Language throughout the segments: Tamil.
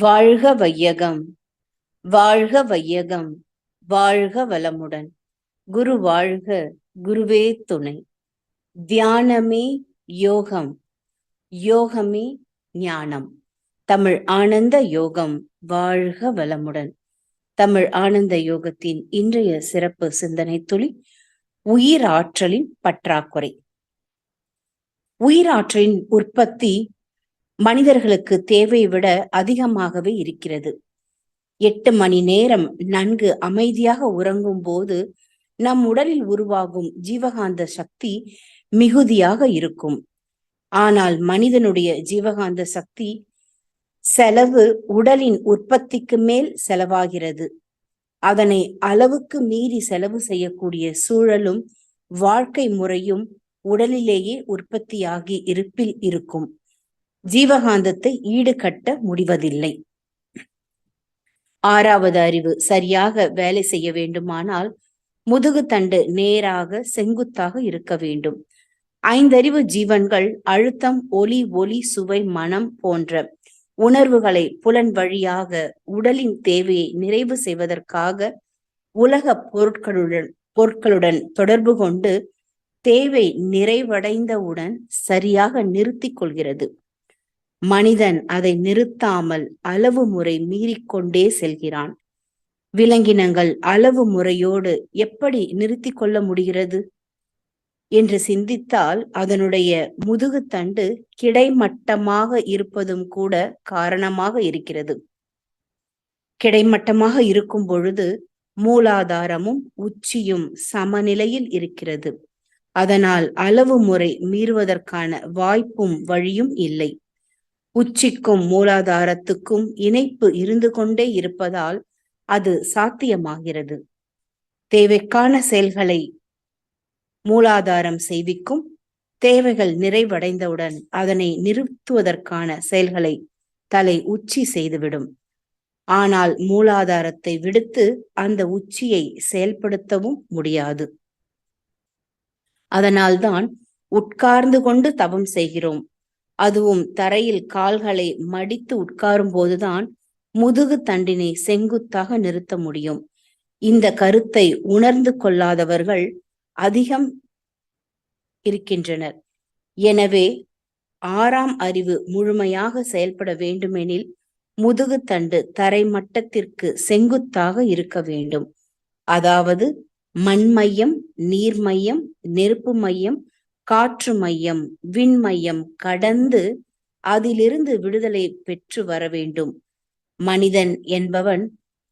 வாழ்க வையகம், வாழ்க வையகம், வாழ்க வளமுடன். குரு வாழ்க, குருவே துணை. தியானமே யோகம், யோகமே ஞானம். தமிழ் ஆனந்த யோகம் வாழ்க வளமுடன். தமிழ் ஆனந்த யோகத்தின் இன்றைய சிறப்பு சிந்தனை துளி, உயிராற்றலின் பற்றாக்குறை. உயிராற்றலின் உற்பத்தி மனிதர்களுக்கு தேவை விட அதிகமாகவே இருக்கிறது. 8 மணி நேரம் நன்கு அமைதியாக உறங்கும் போது நம் உடலில் உருவாகும் ஜீவகாந்த சக்தி மிகுதியாக இருக்கும். ஆனால் மனிதனுடைய ஜீவகாந்த சக்தி செலவு உடலின் உற்பத்திக்கு மேல் செலவாகிறது. அதனை அளவுக்கு மீறி செலவு செய்யக்கூடிய சூழலும் வாழ்க்கை முறையும் உடலிலேயே உற்பத்தியாகி இருப்பில் இருக்கும். ஜீவகாந்தத்தை ஈடுகட்ட முடிவதில்லை. 6வது அறிவு சரியாக வேலை செய்ய வேண்டுமானால் முதுகு தண்டு நேராக செங்குத்தாக இருக்க வேண்டும். 5 அறிவு ஜீவன்கள் அழுத்தம், ஒலி, சுவை, மனம் போன்ற உணர்வுகளை புலன் வழியாக உடலின் தேவையை நிறைவு செய்வதற்காக உலக பொருட்களுடன் தொடர்பு கொண்டு தேவை நிறைவடைந்தவுடன் சரியாக நிறுத்திக் கொள்கிறது. மனிதன் அதை நிறுத்தாமல் அளவு முறை மீறிக்கொண்டே செல்கிறான். விலங்கினங்கள் அளவு முறையோடு எப்படி நிறுத்தி கொள்ள முடிகிறது என்று சிந்தித்தால் அதனுடைய முதுகு தண்டு கிடைமட்டமாக இருப்பதும் கூட காரணமாக இருக்கிறது. கிடைமட்டமாக இருக்கும் பொழுது மூலாதாரமும் உச்சியும் சமநிலையில் இருக்கிறது. அதனால் அளவு முறை மீறுவதற்கான வாய்ப்பும் வழியும் இல்லை. உச்சிக்கும் மூலாதாரத்துக்கும் இணைப்பு இருந்து கொண்டே இருப்பதால் அது சாத்தியமாகிறது. தேவைக்கான செயல்களை மூலாதாரம் செய்விக்கும். தேவைகள் நிறைவடைந்தவுடன் அதனை நிறுத்துவதற்கான செயல்களை தலை உச்சி செய்துவிடும். ஆனால் மூலாதாரத்தை விடுத்து அந்த உச்சியை செயல்படுத்தவும் முடியாது. அதனால்தான் உட்கார்ந்து கொண்டு தவம் செய்கிறோம். அதுவும் தரையில் கால்களை மடித்து உட்காரும் போதுதான் முதுகு தண்டினை செங்குத்தாக நிறுத்த முடியும். இந்த கருத்தை உணர்ந்து கொள்ளாதவர்கள் அதிகம் இருக்கின்றனர். எனவே 6ஆம் அறிவு முழுமையாக செயல்பட வேண்டுமெனில் முதுகு தண்டு தரை மட்டத்திற்கு செங்குத்தாக இருக்க வேண்டும். அதாவது மண்மையம், நீர்மையம், நெருப்பு மையம், காற்று மையம், விண்மையம் கடந்து அதிலிருந்து விடுதலை பெற்று வர வேண்டும். மனிதன் என்பவன்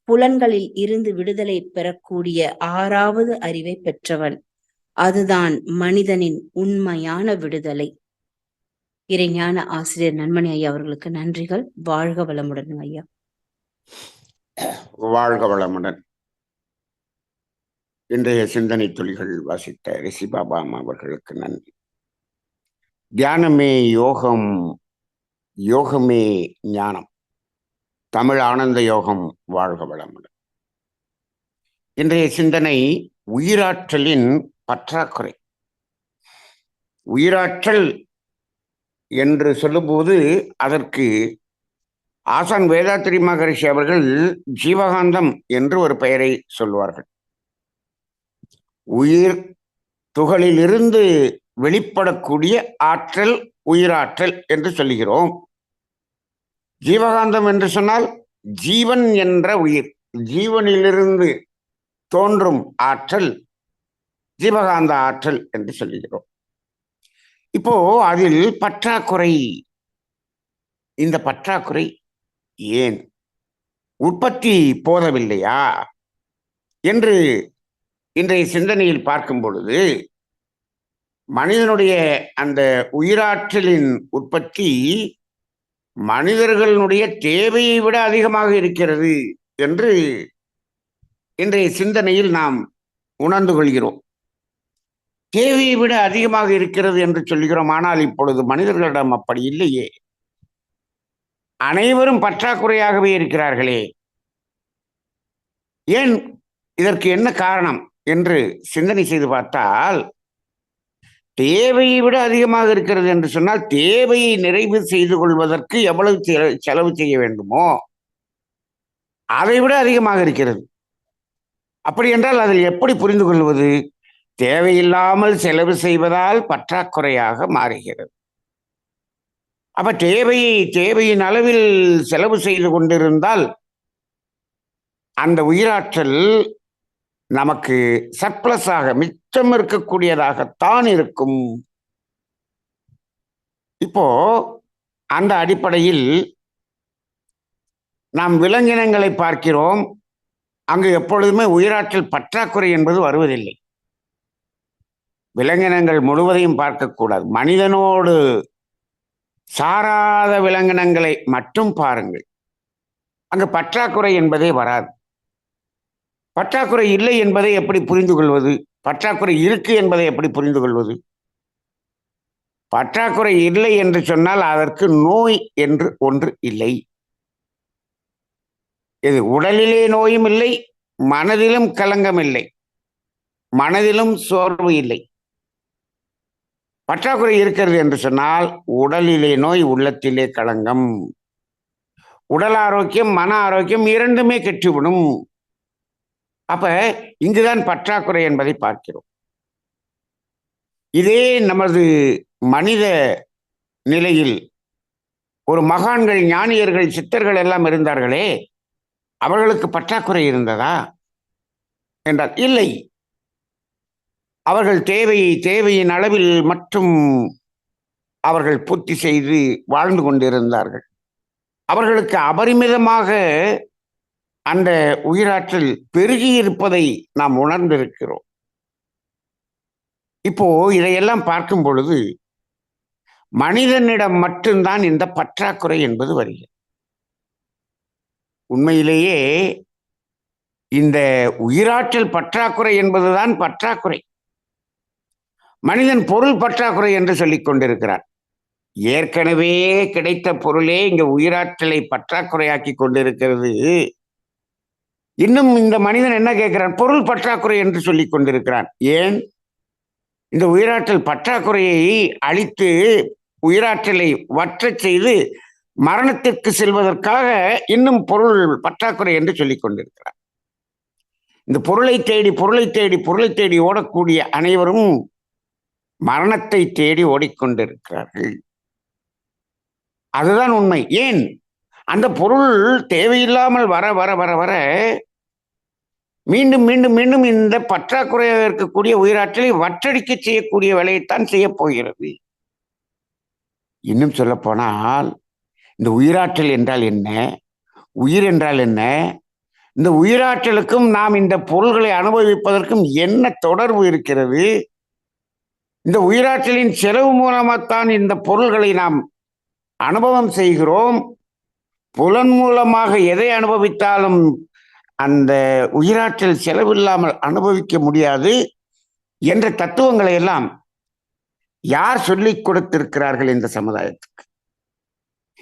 புலன்களில் இருந்து விடுதலை பெறக்கூடிய 6வது அறிவை பெற்றவன். அதுதான் மனிதனின் உண்மையான விடுதலை. இறைஞான ஆசிரியர் நன்மணி ஐயா அவர்களுக்கு நன்றிகள். வாழ்க வளமுடன் ஐயா. வாழ்க வளமுடன். இன்றைய சிந்தனை துளிகள் வாசித்த ரிஷி பாபா அவர்களுக்கு நன்றி. தியானமே யோகம், யோகமே ஞானம். தமிழ் ஆனந்த யோகம் வாழ்க வளமுடன். இன்றைய சிந்தனை உயிராற்றலின் பற்றாக்குறை. உயிராற்றல் என்று சொல்லும்போது அதற்கு ஆசான் வேதாத்திரி மகரிஷி அவர்கள் ஜீவகாந்தம் என்று ஒரு பெயரை சொல்வார்கள். உயிர் துகளிலிருந்து வெளிப்படக்கூடிய ஆற்றல் உயிராற்றல் என்று சொல்லுகிறோம். ஜீவகாந்தம் என்று சொன்னால் ஜீவன் என்ற உயிர், ஜீவனிலிருந்து தோன்றும் ஆற்றல் ஜீவகாந்த ஆற்றல் என்று சொல்லுகிறோம். இப்போ அதில் பற்றாக்குறை. இந்த பற்றாக்குறை ஏன்? உற்பத்தி போதவில்லையா என்று இன்றைய சிந்தனையில் பார்க்கும் பொழுது மனிதனுடைய அந்த உயிராற்றலின் உற்பத்தி மனிதர்களுடைய தேவையை விட அதிகமாக இருக்கிறது என்று இன்றைய சிந்தனையில் நாம் உணர்ந்து கொள்கிறோம். தேவையை விட அதிகமாக இருக்கிறது என்று சொல்கிறோம். ஆனால் இப்பொழுது மனிதர்களிடம் அப்படி இல்லையே. அனைவரும் பற்றாக்குறையாகவே இருக்கிறார்களே. ஏன்? இதற்கு என்ன காரணம் என்று சிந்தனை செய்து பார்த்தால், தேவையை விட அதிகமாக இருக்கிறது என்று சொன்னால் தேவையை நிறைவு செய்து கொள்வதற்கு எவ்வளவு செலவு செய்ய வேண்டுமோ அதை விட அதிகமாக இருக்கிறது. அப்படி என்றால் அதில் எப்படி புரிந்து கொள்வது? தேவையில்லாமல் செலவு செய்வதால் பற்றாக்குறையாக மாறுகிறது. அப்ப தேவையின் அளவில் செலவு செய்து கொண்டிருந்தால் அந்த உயிராற்றல் நமக்கு சர்ப்ளஸாக மிச்சம் இருக்கக்கூடியதாகத்தான் இருக்கும். இப்போ அந்த அடிப்படையில் நாம் விலங்கினங்களை பார்க்கிறோம். அங்கு எப்பொழுதுமே உயிராற்றல் பற்றாக்குறை என்பது வருவதில்லை. விலங்கினங்கள் முழுவதையும் பார்க்கக்கூடாது. மனிதனோடு சாராத விலங்கினங்களை மட்டும் பாருங்கள். அங்கு பற்றாக்குறை என்பதே வராது. பற்றாக்குறை இல்லை என்பதை எப்படி புரிந்து கொள்வது? பற்றாக்குறை இருக்கு என்பதை எப்படி புரிந்து கொள்வது? பற்றாக்குறை இல்லை என்று சொன்னால் அதற்கு நோய் என்று ஒன்று இல்லை. இது உடலிலே நோயும் இல்லை, மனதிலும் கலங்கம் இல்லை, மனதிலும் சோர்வு இல்லை. பற்றாக்குறை இருக்கிறது என்று சொன்னால் உடலிலே நோய், உள்ளத்திலே களங்கம். உடல் ஆரோக்கியம், மன ஆரோக்கியம் இரண்டுமே கெட்டுவிடும். அப்ப இங்குதான் பற்றாக்குறை என்பதை பார்க்கிறோம். இதே நமது மனித நிலையில் ஒரு மகான்கள், ஞானியர்கள், சித்தர்கள் எல்லாம் இருந்தார்களே, அவர்களுக்கு பற்றாக்குறை இருந்ததா என்றால் இல்லை. அவர்கள் தேவையின் அளவில் மட்டும் அவர்கள் பூர்த்தி செய்து வாழ்ந்து கொண்டிருந்தார்கள். அவர்களுக்கு அபரிமிதமாக அந்த உயிராற்றல் பெருகி இருப்பதை நாம் உணர்ந்திருக்கிறோம். இப்போ இதையெல்லாம் பார்க்கும் பொழுது மனிதனிடம் மட்டும்தான் இந்த பற்றாக்குறை என்பது வருகிறது. உண்மையிலேயே இந்த உயிராற்றல் பற்றாக்குறை என்பதுதான் பற்றாக்குறை. மனிதன் பொருள் பற்றாக்குறை என்று சொல்லிக் கொண்டிருக்கிறார். ஏற்கனவே கிடைத்த பொருளே இங்க உயிராற்றலை பற்றாக்குறையாக்கி கொண்டிருக்கிறது. இன்னும் இந்த மனிதன் என்ன கேட்கிறான்? பொருள் பற்றாக்குறை என்று சொல்லிக் கொண்டிருக்கிறான். ஏன்? இந்த உயிராற்றல் பற்றாக்குறையை அழித்து உயிராற்றலை வற்றச் செய்து மரணத்திற்கு செல்வதற்காக இன்னும் பொருள் பற்றாக்குறை என்று சொல்லிக் கொண்டிருக்கிறார். இந்த பொருளை தேடி ஓடக்கூடிய அனைவரும் மரணத்தை தேடி ஓடிக்கொண்டிருக்கிறார்கள். அதுதான் உண்மை. ஏன்? அந்த பொருள் தேவையில்லாமல் வர வர வர வர மீண்டும் மீண்டும் மீண்டும் இந்த பற்றாக்குறையாக இருக்கக்கூடிய உயிராற்றலை வற்றடிக்க செய்யக்கூடிய வேலையைத்தான் செய்ய போகிறது. இன்னும் சொல்ல போனால் இந்த உயிராற்றல் என்றால் என்ன, உயிர் என்றால் என்ன, இந்த உயிராற்றலுக்கும் நாம் இந்த பொருள்களை அனுபவிப்பதற்கும் என்ன தொடர்பு இருக்கிறது? இந்த உயிராற்றலின் செலவு மூலமாகத்தான் இந்த பொருள்களை நாம் அனுபவம் செய்கிறோம். புலன் மூலமாக எதை அனுபவித்தாலும் அந்த உயிராற்றல் செலவில்லாமல் அனுபவிக்க முடியாது என்ற தத்துவங்களை எல்லாம் யார் சொல்லிக் கொடுத்திருக்கிறார்கள் இந்த சமுதாயத்துக்கு?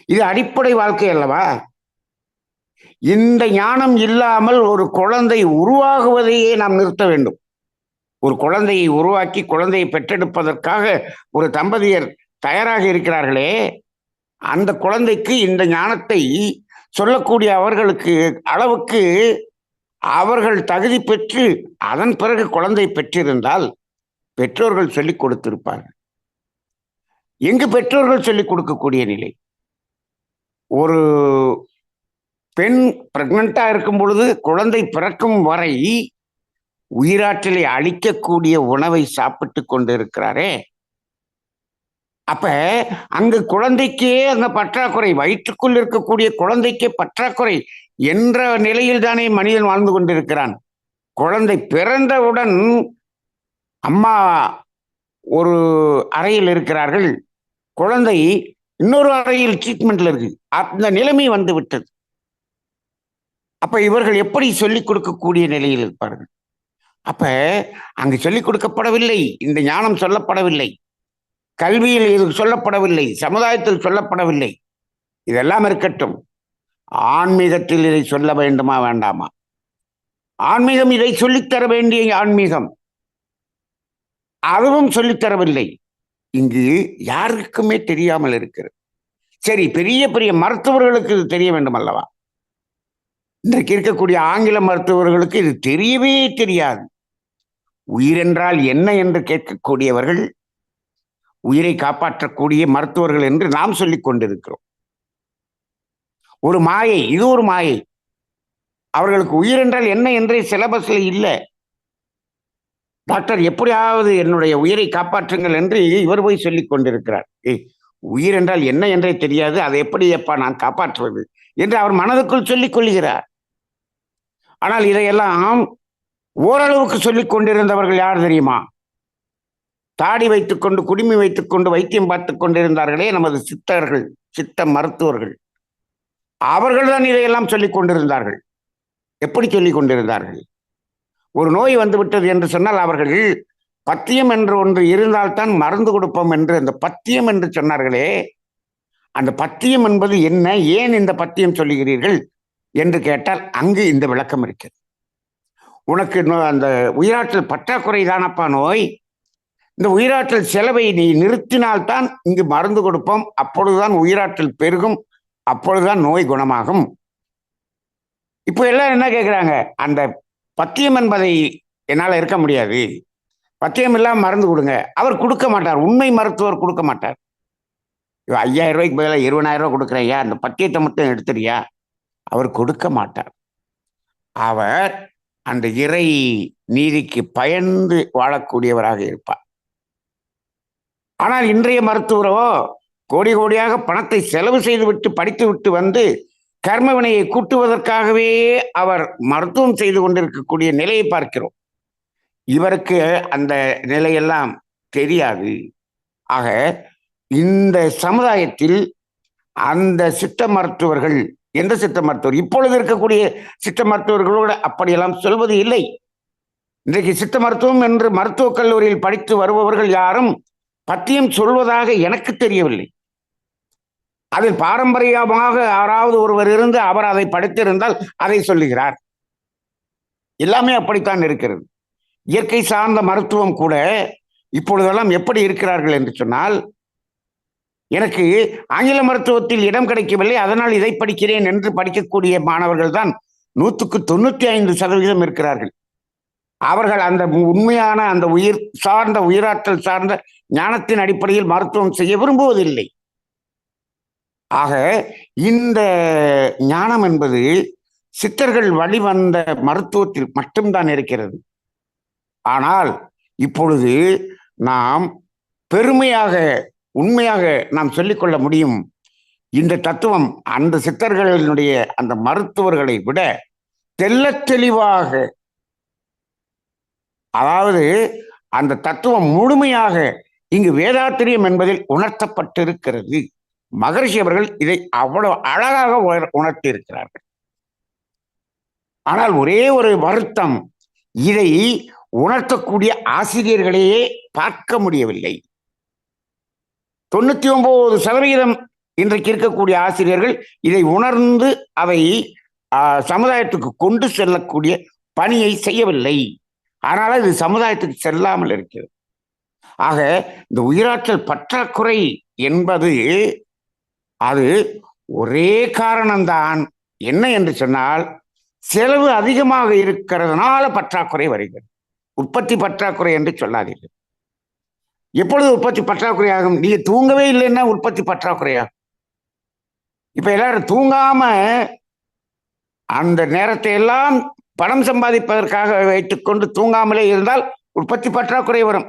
இது அடிப்படை வாழ்க்கை அல்லவா? இந்த ஞானம் இல்லாமல் ஒரு குழந்தை உருவாகுவதையே நாம் நிறுத்த வேண்டும். ஒரு குழந்தையை உருவாக்கி குழந்தையை பெற்றெடுப்பதற்காக ஒரு தம்பதியர் தயாராக இருக்கிறார்களே, அந்த குழந்தைக்கு இந்த ஞானத்தை சொல்லக்கூடிய அளவுக்கு அவர்கள் தகுதி பெற்று அதன் பிறகு குழந்தை பெற்றிருந்தால் பெற்றோர்கள் சொல்லிக் கொடுத்திருப்பார்கள். எங்கு பெற்றோர்கள் சொல்லிக் கொடுக்கக்கூடிய நிலை? ஒரு பெண் பிரெக்னண்டா இருக்கும் பொழுது குழந்தை பிறக்கும் வரை உயிராற்றலை அழிக்கக்கூடிய உணவை சாப்பிட்டு கொண்டிருக்கிறாரே, அப்ப அங்கு குழந்தைக்கே அங்க பற்றாக்குறை, வயிற்றுக்குள் இருக்கக்கூடிய குழந்தைக்கே பற்றாக்குறை என்ற நிலையில் தானே மனிதன் வாழ்ந்து கொண்டிருக்கிறான். குழந்தை பிறந்தவுடன் அம்மா ஒரு அறையில் இருக்கிறார்கள், குழந்தை இன்னொரு அறையில் ட்ரீட்மெண்ட்ல இருக்கு. அந்த நிலைமை வந்து விட்டது. அப்ப இவர்கள் எப்படி சொல்லிக் கொடுக்கக்கூடிய நிலையில் இருப்பார்கள்? அப்ப அங்கு சொல்லிக் கொடுக்கப்படவில்லை, இந்த ஞானம் சொல்லப்படவில்லை, கல்வியில் இது சொல்லப்படவில்லை, சமுதாயத்தில் சொல்லப்படவில்லை. இதெல்லாம் இருக்கட்டும், ஆன்மீகத்தில் இதை சொல்ல வேண்டுமா வேண்டாமா? ஆன்மீகம் இதை சொல்லித்தர வேண்டிய ஆன்மீகம், அதுவும் சொல்லித்தரவில்லை. இங்கு யாருக்குமே தெரியாமல் இருக்கிறது. சரி, பெரிய பெரிய மருத்துவர்களுக்கு இது தெரிய வேண்டும் அல்லவா? இன்றைக்கு இருக்கக்கூடிய ஆங்கில மருத்துவர்களுக்கு இது தெரியவே தெரியாது. உயிர் என்றால் என்ன என்று கேட்கக்கூடியவர்கள் உயிரை காப்பாற்றக்கூடிய மருத்துவர்கள் என்று நாம் சொல்லிக் கொண்டிருக்கிறோம். ஒரு மாயை, இது ஒரு மாயை. அவர்களுக்கு உயிர் என்றால் என்ன என்றே சிலபஸ்ல இல்லை. டாக்டர் எப்படியாவது என்னுடைய உயிரை காப்பாற்றுங்கள் என்று இவர் போய் சொல்லிக் கொண்டிருக்கிறார். உயிர் என்றால் என்ன என்றே தெரியாது, அதை எப்படி எப்பா நான் காப்பாற்றுவது என்று அவர் மனதுக்குள் சொல்லிக் கொள்கிறார். ஆனால் இதையெல்லாம் ஓரளவுக்கு சொல்லிக் கொண்டிருந்தவர்கள் யார் தெரியுமா? தாடி வைத்துக்கொண்டு குடுமி வைத்துக்கொண்டு வைத்தியம் பார்த்துக் கொண்டிருந்தார்களே நமது சித்தர்கள், சித்த மருத்துவர்கள், அவர்கள் தான் இதையெல்லாம் சொல்லிக் கொண்டிருந்தார்கள். எப்படி சொல்லிக் கொண்டிருந்தார்கள்? ஒரு நோய் வந்துவிட்டது என்று சொன்னால் அவர்கள் பத்தியம் என்று ஒன்று இருந்தால்தான் மருந்து கொடுப்போம் என்று அந்த பத்தியம் என்று சொன்னார்களே, அந்த பத்தியம் என்பது என்ன, ஏன் இந்த பத்தியம் சொல்லுகிறீர்கள் என்று கேட்டால் அங்கு இந்த விளக்கம் இருக்கிறது. உனக்கு அந்த உயிராற்றல் பற்றாக்குறை தானப்பா நோய், இந்த உயிராற்றல் செலவை நீ நிறுத்தினால்தான் இங்கு மருந்து கொடுப்போம், அப்பொழுதுதான் உயிராற்றல் பெருகும், அப்பொழுதுதான் நோய் குணமாகும். இப்போ எல்லாரும் என்ன கேட்குறாங்க? அந்த பத்தியம் என்பதை என்னால் இருக்க முடியாது, பத்தியம் இல்லாமல் மருந்து கொடுங்க. அவர் கொடுக்க மாட்டார், உண்மை மருத்துவர் கொடுக்க மாட்டார். 5000 ரூபாய்க்கு பதிலாக 20000 ரூபாய் கொடுக்குறையா, அந்த பத்தியத்தை மட்டும் எடுத்துறியா? அவர் கொடுக்க மாட்டார். அவர் அந்த இறை நீதிக்கு பயந்து வாழக்கூடியவராக இருப்பார். ஆனால் இன்றைய மருத்துவரோ கோடி கோடியாக பணத்தை செலவு செய்து விட்டு படித்து விட்டு வந்து கர்ம வினையை கூட்டுவதற்காகவே அவர் மருத்துவம் செய்து கொண்டிருக்கக்கூடிய நிலையை பார்க்கிறோம். இவருக்கு அந்த நிலையெல்லாம் தெரியாது. ஆக இந்த சமுதாயத்தில் அந்த சித்த மருத்துவர்கள், எந்த சித்த மருத்துவர், இப்பொழுது இருக்கக்கூடிய சித்த மருத்துவர்களோடு அப்படியெல்லாம் சொல்வது இல்லை. இன்றைக்கு சித்த மருத்துவம் என்று மருத்துவக் கல்லூரியில் படித்து வருபவர்கள் யாரும் பத்தியம் சொல்வதாக எனக்கு தெரியவில்லை. அதில் பாரம்பரியமாக யாராவது ஒருவர் இருந்து அவர் அதை படித்திருந்தால் அதை சொல்லுகிறார். எல்லாமே அப்படித்தான் இருக்கிறது. இயற்கை சார்ந்த மருத்துவம் கூட இப்பொழுதெல்லாம் எப்படி இருக்கிறார்கள் என்று சொன்னால், எனக்கு ஆங்கில மருத்துவத்தில் இடம் கிடைக்கவில்லை, அதனால் இதை படிக்கிறேன் என்று படிக்கக்கூடிய மாணவர்கள் தான் 95% இருக்கிறார்கள். அவர்கள் அந்த உண்மையான அந்த உயிர் சார்ந்த உயிராற்றல் சார்ந்த ஞானத்தின் அடிப்படையில் மருத்துவம் செய்ய விரும்புவதில்லை. ஆக இந்த ஞானம் என்பது சித்தர்கள் வழிவந்த மருத்துவத்தில் மட்டும்தான் இருக்கிறது. ஆனால் இப்பொழுது நாம் பெருமையாக உண்மையாக நாம் சொல்லிக்கொள்ள முடியும், இந்த தத்துவம் அந்த சித்தர்களினுடைய அந்த மருத்துவர்களை விட தெள்ளத் தெளிவாக, அதாவது அந்த தத்துவம் முழுமையாக இங்கு வேதாத்திரியம் என்பதில் உணர்த்தப்பட்டிருக்கிறது. மகரிஷி அவர்கள் இதை அவ்வளவு அழகாக உணர்த்தி இருக்கிறார்கள். ஆனால் ஒரே ஒரு வருத்தம், இதை உணர்த்தக்கூடிய ஆசிரியர்களையே பார்க்க முடியவில்லை. 99% இன்றைக்கு இருக்கக்கூடிய ஆசிரியர்கள் இதை உணர்ந்து அவை சமுதாயத்துக்கு கொண்டு செல்லக்கூடிய பணியை செய்யவில்லை. ஆனால் இது சமுதாயத்துக்கு செல்லாமல் இருக்கிறது. ஆக இந்த உயிராற்றல் பற்றாக்குறை என்பது அது ஒரே காரணம்தான். என்ன என்று சொன்னால், செலவு அதிகமாக இருக்கிறதுனால பற்றாக்குறை வருகிறது. உற்பத்தி பற்றாக்குறை என்று சொல்லாதீர்கள். எப்பொழுது உற்பத்தி பற்றாக்குறை ஆகும்? நீங்க தூங்கவே இல்லைன்னா உற்பத்தி பற்றாக்குறையாகும். இப்ப எல்லாரும் தூங்காம அந்த நேரத்தை எல்லாம் பணம் சம்பாதிப்பதற்காக வைத்துக்கொண்டு தூங்காமலே இருந்தால் உற்பத்தி பற்றாக்குறை வரும்.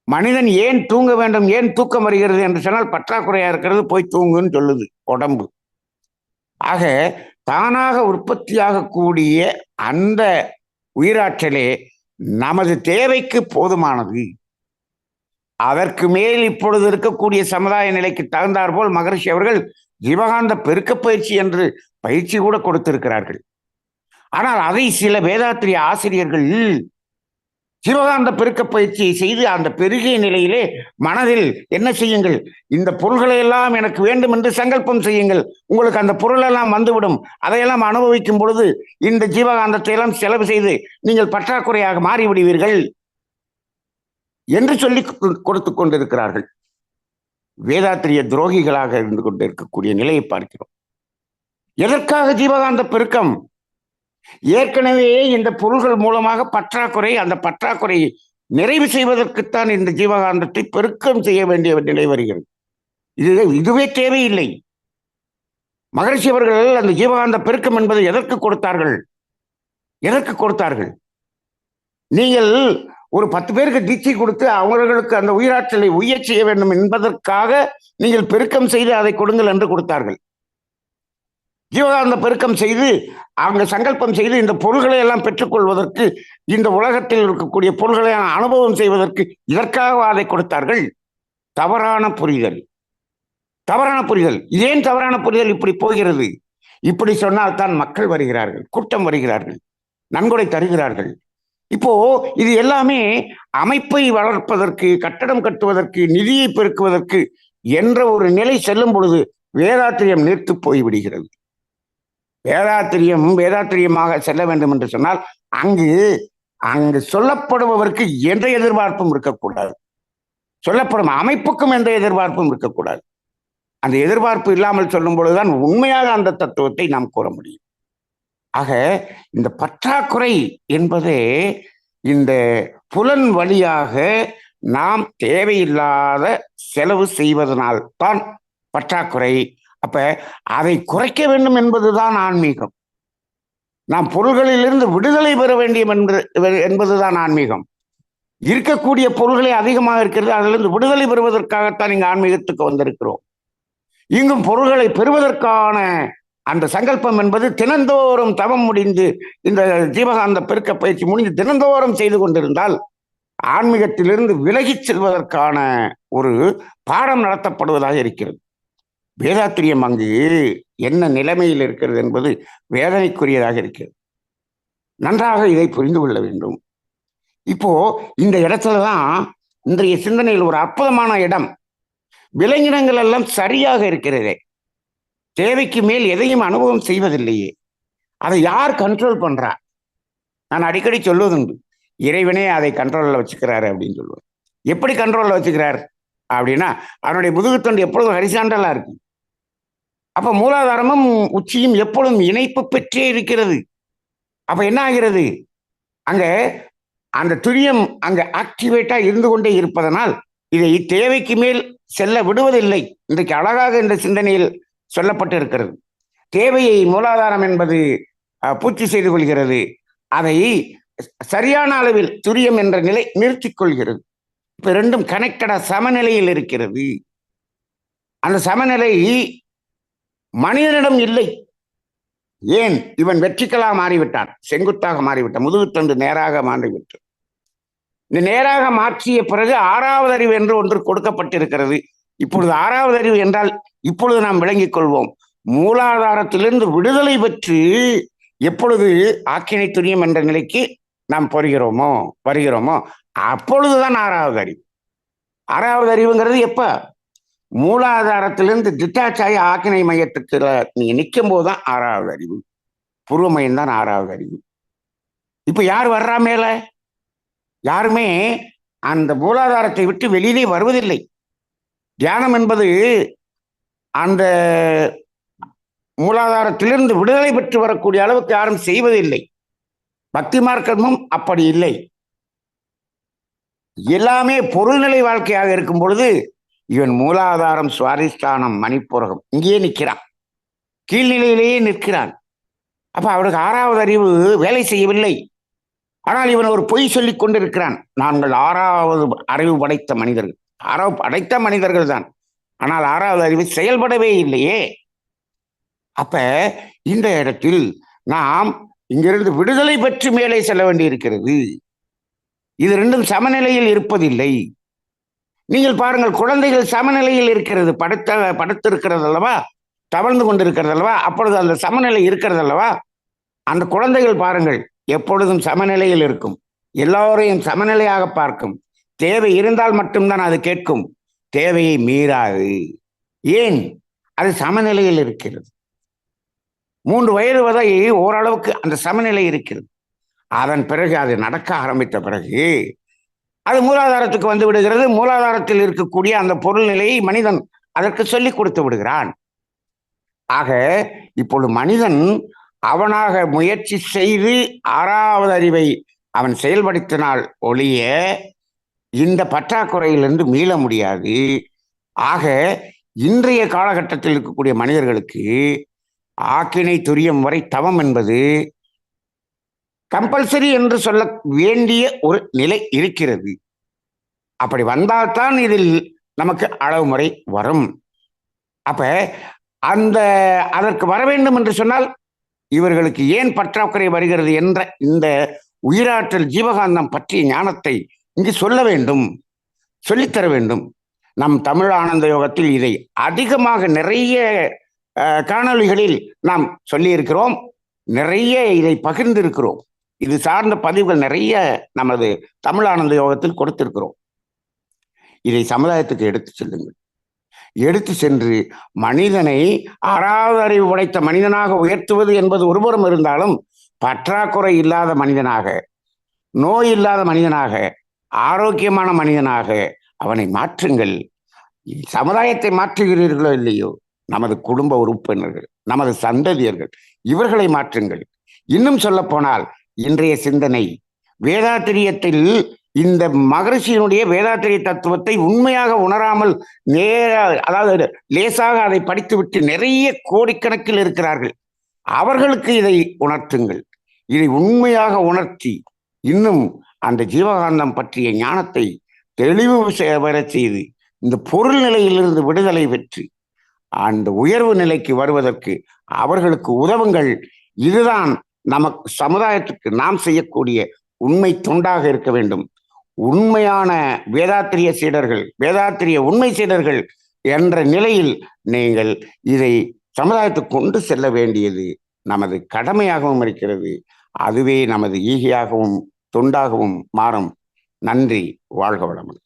மனிதன் ஏன் தூங்க வேண்டும், ஏன் தூக்கம் வருகிறது என்று சொன்னால் பற்றாக்குறையா இருக்கிறது, போய் தூங்குன்னு சொல்லுது உடம்பு. ஆக தானாக உற்பத்தியாகக்கூடிய அந்த உயிராற்றலே நமது தேவைக்கு போதுமானது. அதற்கு மேல் இப்பொழுது இருக்கக்கூடிய சமுதாய நிலைக்கு தகுந்தாற்போல் மகரிஷி அவர்கள் ஜீவகாந்த பெருக்க பயிற்சி என்று பயிற்சி கூட கொடுத்திருக்கிறார்கள். ஆனால் அதை சில வேதாத்திரிய ஆசிரியர்கள் ஜீவகாந்த பெருக்க பயிற்சியை செய்து அந்த பெருகிய நிலையிலே மனதில் என்ன செய்யுங்கள், இந்த பொருள்களை எல்லாம் எனக்கு வேண்டும் என்று சங்கல்பம் செய்யுங்கள், உங்களுக்கு அந்த பொருளெல்லாம் வந்துவிடும், அதையெல்லாம் அனுபவிக்கும் பொழுது இந்த ஜீவகாந்தத்தை எல்லாம் செலவு செய்து நீங்கள் பற்றாக்குறையாக மாறிவிடுவீர்கள் என்று சொல்லி கொடுத்து கொண்டிருக்கிறார்கள். வேதாத்திரிய துரோகிகளாக இருந்து கொண்டிருக்கக்கூடிய நிலையை பார்க்கிறோம். எதற்காக ஜீவகாந்த பெருக்கம்? ஏற்கனவே இந்த பொருள்கள் மூலமாக பற்றாக்குறை, அந்த பற்றாக்குறையை நிறைவு செய்வதற்குத்தான் இந்த ஜீவகாந்தத்தை பெருக்கம் செய்ய வேண்டிய நிலை வருகிறது. இதுவே தேவையில்லை. மகரிஷி அவர்கள் அந்த ஜீவகாந்த பெருக்கம் என்பதை எதற்கு கொடுத்தார்கள்? எதற்கு கொடுத்தார்கள்? நீங்கள் ஒரு 10 பேருக்கு தீட்சை கொடுத்து அவர்களுக்கு அந்த உயிராற்றலை உய்யச் செய்ய வேண்டும் என்பதற்காக நீங்கள் பெருக்கம் செய்து அதை கொடுங்கள் என்று கொடுத்தார்கள். ஜீவகாந்த பெருக்கம் செய்து அவங்க சங்கல்பம் செய்து இந்த பொருள்களை எல்லாம் பெற்றுக்கொள்வதற்கு, இந்த உலகத்தில் இருக்கக்கூடிய பொருள்களை அனுபவம் செய்வதற்கு இதற்காக அதை கொடுத்தார்கள். தவறான புரிதல், தவறான புரிதல். ஏன் தவறான புரிதல் இப்படி போகிறது? இப்படி சொன்னால் தான் மக்கள் வருகிறார்கள், கூட்டம் வருகிறார்கள், நன்கொடை தருகிறார்கள். இப்போ இது எல்லாமே அமைப்பை வளர்ப்பதற்கு, கட்டடம் கட்டுவதற்கு, நிதியை பெருக்குவதற்கு என்ற ஒரு நிலை செல்லும் பொழுது வேதாத்திரியம் நீர்த்து போய்விடுகிறது. வேதாத்திரியமாக செல்ல வேண்டும் என்று சொன்னால் அங்கு சொல்லப்படுபவருக்கு எந்த எதிர்பார்ப்பும் இருக்கக்கூடாது. சொல்லப்படும் அமைப்புக்கும் எந்த எதிர்பார்ப்பும் இருக்கக்கூடாது. அந்த எதிர்பார்ப்பு இல்லாமல் சொல்லும் பொழுதுதான் உண்மையாக அந்த தத்துவத்தை நாம் கூற முடியும். ஆக இந்த பற்றாக்குறை என்பதே இந்த புலன் வழியாக நாம் தேவையில்லாத செலவு செய்வதனால் தான் பற்றாக்குறை. அப்ப அதை குறைக்க வேண்டும் என்பதுதான் ஆன்மீகம். நாம் பொருள்களிலிருந்து விடுதலை பெற வேண்டும் என்பதுதான் ஆன்மீகம். இருக்கக்கூடிய பொருள்களை அதிகமாக இருக்கிறது, அதிலிருந்து விடுதலை பெறுவதற்காகத்தான் இங்கு ஆன்மீகத்துக்கு வந்திருக்கிறோம். இங்கும் பொருள்களை பெறுவதற்கான அந்த சங்கல்பம் என்பது தினந்தோறும் தவம் முடிந்து, இந்த ஜீவகாந்த பெருக்க பயிற்சி முடிந்து தினந்தோறும் செய்து கொண்டிருந்தால் ஆன்மீகத்திலிருந்து விலகிச் செல்வதற்கான ஒரு பாடம் நடத்தப்படுவதாக இருக்கிறது. வேதாத்திரியம் அங்கு என்ன நிலைமையில் இருக்கிறது என்பது வேதனைக்குரியதாக இருக்கிறது. நன்றாக இதை புரிந்து கொள்ள வேண்டும். இப்போ இந்த இடத்துலதான் இன்றைய சிந்தனையில் ஒரு அற்புதமான இடம். விலங்கினங்கள் எல்லாம் சரியாக இருக்கிறதே, தேவைக்கு மேல் எதையும் அனுபவம் செய்வதில்லையே, அதை யார் கண்ட்ரோல் பண்றா? நான் அடிக்கடி சொல்லுவதுண்டு, இறைவனே அதை கண்ட்ரோல்ல வச்சுக்கிறாரு அப்படின்னு சொல்லுவேன். எப்படி கண்ட்ரோல்ல வச்சுக்கிறார் அப்படின்னா, அவனுடைய முதுகுத்தண்டு எப்பொழுதும் ஹரிசாண்டலா இருக்கு. அப்ப மூலாதாரமும் உச்சியும் எப்பொழுதும் இணைப்பு பெற்றே இருக்கிறது. அப்ப என்ன ஆகிறது? அங்க அந்த துரியம் அங்க ஆக்டிவேட்டா இருந்து கொண்டே இருப்பதனால் இதை தேவைக்கு மேல் செல்ல விடுவதில்லை. இன்றைக்கு அழகாக இந்த சிந்தனையில் சொல்லப்பட்டு இருக்கிறது. தேவையை மூலாதாரம் என்பது பூர்த்தி செய்து கொள்கிறது. அதை சரியான அளவில் துரியம் என்ற நிலை நிறுத்திக் கொள்கிறது. இப்ப ரெண்டும் கனெக்டடா சமநிலையில் இருக்கிறது. அந்த சமநிலை மனிதனிடம் இல்லை. ஏன்? இவன் வெற்றிக்கலா மாறிவிட்டான், செங்குத்தாக மாறிவிட்டான், முதுகுத்தண்டு நேராக மாறிவிட்டான். இந்த நேராக மாற்றிய பிறகு 6வது அறிவு என்று ஒன்று கொடுக்கப்பட்டிருக்கிறது. இப்பொழுது 6வது அறிவு என்றால் இப்பொழுது நாம் விளங்கிக் கொள்வோம். மூலாதாரத்திலிருந்து விடுதலை பெற்று எப்பொழுது ஆக்கினை துரியம் என்ற நிலைக்கு நாம் வருகிறோமோ அப்பொழுதுதான் 6வது அறிவு. 6வது அறிவுங்கிறது எப்ப? மூலாதாரத்திலிருந்து டிட்டாச் ஆகி ஆக்கினை மையத்துக்கு நீங்க நிற்கும் போதுதான் 6வது அறிவு. பூர்வ மையம் தான் 6வது அறிவு. இப்ப யார் வர்றா மேல? யாருமே அந்த மூலாதாரத்தை விட்டு வெளியிலே வருவதில்லை. தியானம் என்பது அந்த மூலாதாரத்திலிருந்து விடுதலை பெற்று வரக்கூடிய அளவுக்கு யாரும் செய்வதில்லை. பக்தி மார்க்கமும் அப்படி இல்லை. எல்லாமே பொருள்நிலை வாழ்க்கையாக இருக்கும் பொழுது இவன் மூலாதாரம், சுவாதிஷ்டானம், மணிப்புரகம் இங்கேயே நிற்கிறான், கீழ்நிலையிலேயே நிற்கிறான். அப்ப அவனுக்கு 6வது அறிவு வேலை செய்யவில்லை. ஆனால் இவன் ஒரு பொய் சொல்லிக் கொண்டிருக்கிறான். நாங்கள் 6வது அறிவு படைத்த மனிதர்கள். படைத்த மனிதர்கள் தான், ஆனால் 6வது அறிவு செயல்படவே இல்லையே. அப்ப இந்த இடத்தில் நாம் இங்கிருந்து விடுதலை பெற்று மேலே செல்ல வேண்டி இருக்கிறது. இது ரெண்டும் சமநிலையில் இருப்பதில்லை. நீங்கள் பாருங்கள், குழந்தைகள் சமநிலையில் இருக்கிறது, படுத்திருக்கிறது அல்லவா, தவழ்ந்து கொண்டிருக்கிறது அல்லவா, அப்பொழுது அந்த சமநிலை இருக்கிறது அல்லவா. அந்த குழந்தைகள் பாருங்கள், எப்பொழுதும் சமநிலையில் இருக்கும், எல்லோரையும் சமநிலையாக பார்க்கும். தேவை இருந்தால் மட்டும்தான் அது கேட்கும், தேவையை மீறாது. ஏன்? அது சமநிலையில் இருக்கிறது. 3 வயது வரை ஓரளவுக்கு அந்த சமநிலை இருக்கிறது. அதன் பிறகு அது நடக்க ஆரம்பித்த பிறகு அது மூலாதாரத்துக்கு வந்து விடுகிறது. மூலாதாரத்தில் இருக்கக்கூடிய அந்த பொருள் நிலையை மனிதன் அதற்கு சொல்லிக் கொடுத்து விடுகிறான். ஆக இப்பொழுது மனிதன் அவனாக முயற்சி செய்து ஆறாவது அறிவை அவன் செயல்படுத்தினால் ஒழிய இந்த பற்றாக்குறையிலிருந்து மீள முடியாது. ஆக இன்றைய காலகட்டத்தில் இருக்கக்கூடிய மனிதர்களுக்கு ஆக்கினை துரியம் வரை தவம் என்பது கம்பல்சரி என்று சொல்ல வேண்டிய ஒரு நிலை இருக்கிறது. அப்படி வந்தால்தான் இதில் நமக்கு அளவு முறை வரும். அப்ப அதற்கு வர வேண்டும் என்று சொன்னால் இவர்களுக்கு ஏன் பற்றாக்குறை வருகிறது என்ற இந்த உயிராற்றல் ஜீவகாந்தம் பற்றிய ஞானத்தை இங்கு சொல்ல வேண்டும், சொல்லித்தர வேண்டும். நம் தமிழ் ஆனந்த யோகத்தில் இதை அதிகமாக நிறைய காணொளிகளில் நாம் சொல்லியிருக்கிறோம், நிறைய இதை பகிர்ந்திருக்கிறோம். இது சார்ந்த பதிவுகள் நிறைய நமது தமிழ் ஆனந்த யோகத்தில் கொடுத்திருக்கிறோம். இதை சமுதாயத்துக்கு எடுத்து செல்லுங்கள். எடுத்து சென்று மனிதனை ஆறாவது அறிவு படைத்த மனிதனாக உயர்த்துவது என்பது ஒருபுறம் இருந்தாலும், பற்றாக்குறை இல்லாத மனிதனாக, நோய் இல்லாத மனிதனாக, ஆரோக்கியமான மனிதனாக அவனை மாற்றுங்கள். சமுதாயத்தை மாற்றுகிறீர்களோ இல்லையோ, நமது குடும்ப உறுப்பினர்கள், நமது சந்ததியர்கள், இவர்களை மாற்றுங்கள். இன்னும் சொல்ல போனால் இன்றைய சிந்தனை வேதாத்திரியத்தில் இந்த மகரிஷியினுடைய வேதாத்திரிய தத்துவத்தை உண்மையாக உணராமல் அதாவது லேசாக அதை படித்துவிட்டு நிறைய கோடிக்கணக்கில் இருக்கிறார்கள். அவர்களுக்கு இதை உணர்த்துங்கள். இதை உண்மையாக உணர்த்தி இன்னும் அந்த ஜீவகாந்தம் பற்றிய ஞானத்தை தெளிவு வர செய்து இந்த பொருள் நிலையிலிருந்து விடுதலை பெற்று அந்த உயர்வு நிலைக்கு வருவதற்கு அவர்களுக்கு உதவுங்கள். இதுதான் நமக்கு சமுதாயத்துக்கு நாம் செய்யக்கூடிய உண்மை தொண்டாக இருக்க வேண்டும். உண்மையான வேதாத்திரிய சீடர்கள், வேதாத்திரிய உண்மை சீடர்கள் என்ற நிலையில் நீங்கள் இதை சமுதாயத்துக்கு கொண்டு செல்ல வேண்டியது நமது கடமையாகவும் இருக்கிறது. அதுவே நமது ஈகையாகவும் தொண்டாகவும் மாறும். நன்றி. வாழ்க வளமுடன்.